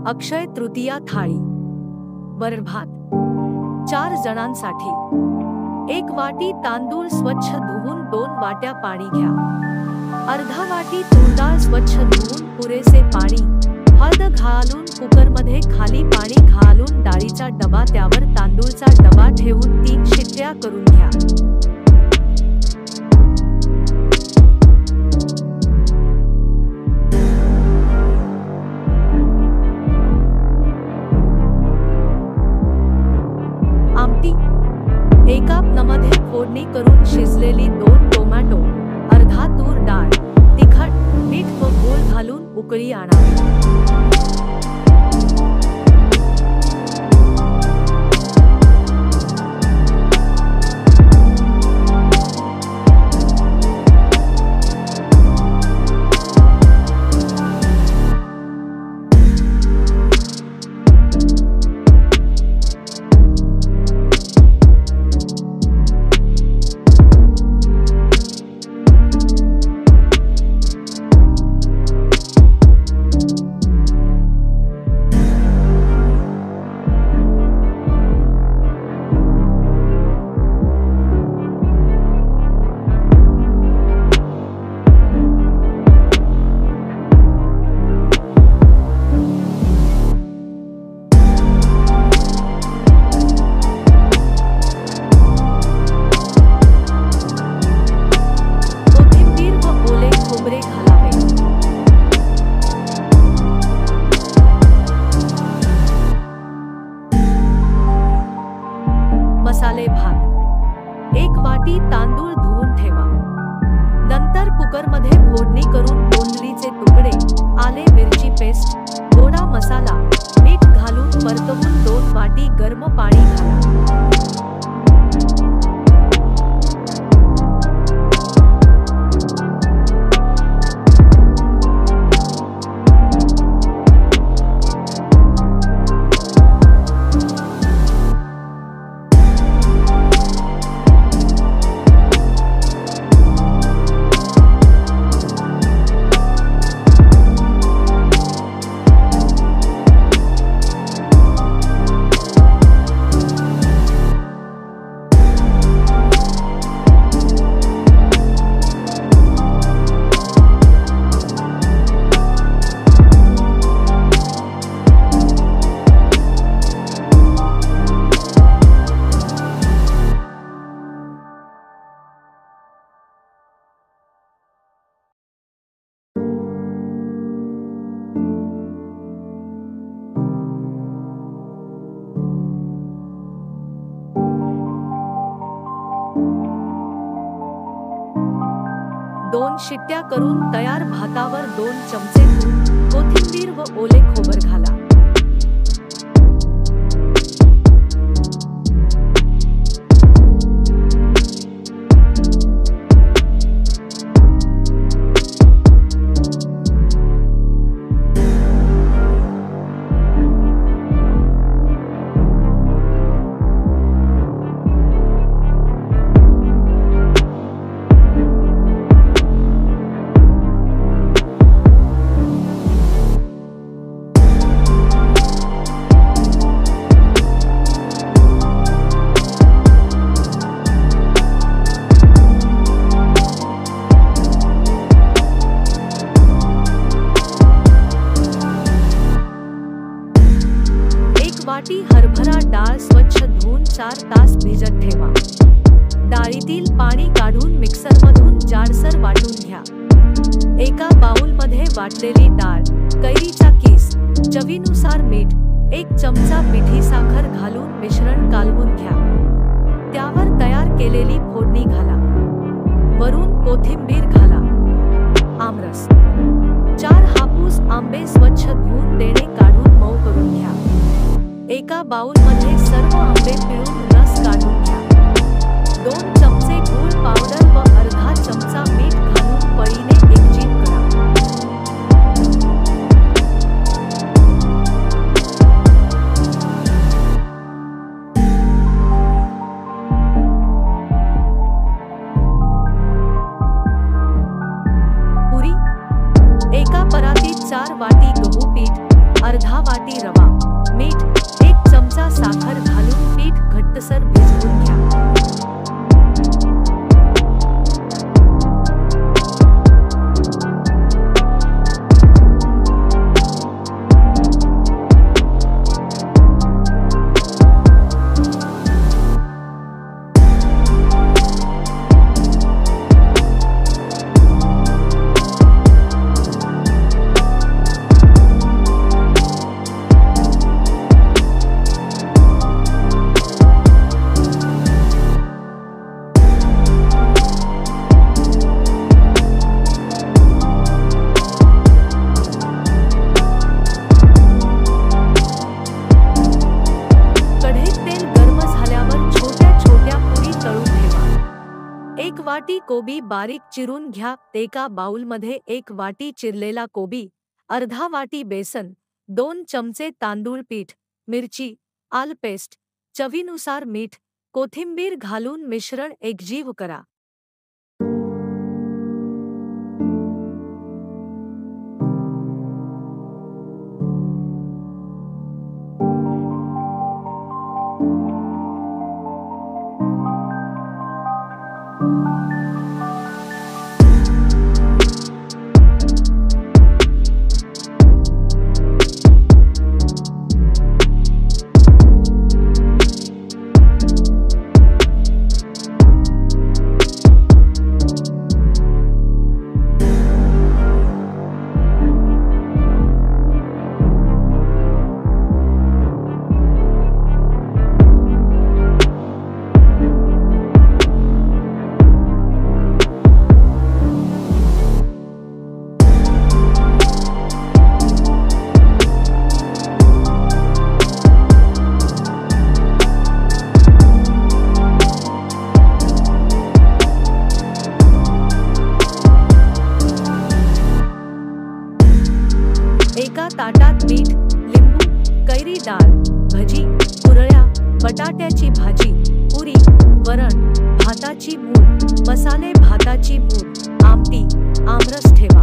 अक्षय तृतीया थाळी. वरण भात 4 जणांसाठी. 1 वाटी तांदूळ स्वच्छ धुवून 2 वाट्या पाणी घ्या. अर्धा वाटी तूर डाळ स्वच्छ धुवून पुरेसे पाणी. हळद घालून कुकरमध्ये खाली पाणी घालून डाळीचा डबा त्यावर तांदूळचा डबा ठेवून 3 शिट्ट्या करून घ्या. आमटी. एका मध्ये फोडणी करून शिजलेली 2 टोमॅटो, अर्धा तूर डाळ, तिखट, मीठ व गूळ घालून उकळी आणावी. मसाले भात. 1 वाटी तांदूळ धुवून ठेवा. नंतर कुकरमध्ये फोडणी करून तोंडलीचे तुकडे, आले मिरची पेस्ट, गोडा मसाला, मीठ घालून परतवून 2 वाटी गरम पाणी घाला. दोन शिट्ट्या करून तयार भातावर 2 चमचे तूप, कोथिंबीर व ओले खोबर घाला. वाटी हरभरा डाळ स्वच्छ धुवून 4 तास भिजत ठेवा. डाळीतील पाणी काढून मिक्सरमधून जाडसर वाटून घ्या. एका बाउलमध्ये वाटलेली डाळ, कैरीचा कीस, चवीनुसार मीठ, 1 चमचा पिठी साखर घालून मिश्रण कालवून घ्या. त्यावर तयार केलेली फोडणी घाला. वरून कोथिंबीर घाला. आमरस. 4 हापूस आंबे स्वच्छ धुवून देणे काढून मऊ करून घ्या. एका बाउलमध्ये सर्व आंबे पिळून रस काढून घ्या. 2 चमचे गूळ पावडर व अर्धा चमचा मीठ घालून पळीने एकजीव करा. पुरी. एका परातीत 4 वाटी गहू पीठ, अर्धा वाटी रवा, मीठ, 1 चमचा साखर घालून पीठ घट्टसर भिजवून घ्या। एक वाटी कोबी बारीक चिरून घ्या। एका बाउलमध्ये 1 वाटी चिरलेला कोबी, अर्धा वाटी बेसन, 2 चमचे तांदूळ पीठ, मिरची, आलं पेस्ट, चवीनुसार मीठ, कोथिंबीर घालून मिश्रण एकजीव करा। एका ताटात मीठ, लिंबू, कैरी डाळ, भजी, कुरळ्या, बटाट्याची भाजी, पुरी, वरण, भाताची मूठ, मसाले भाताची मूठ, आमटी, आमरस ठेवा।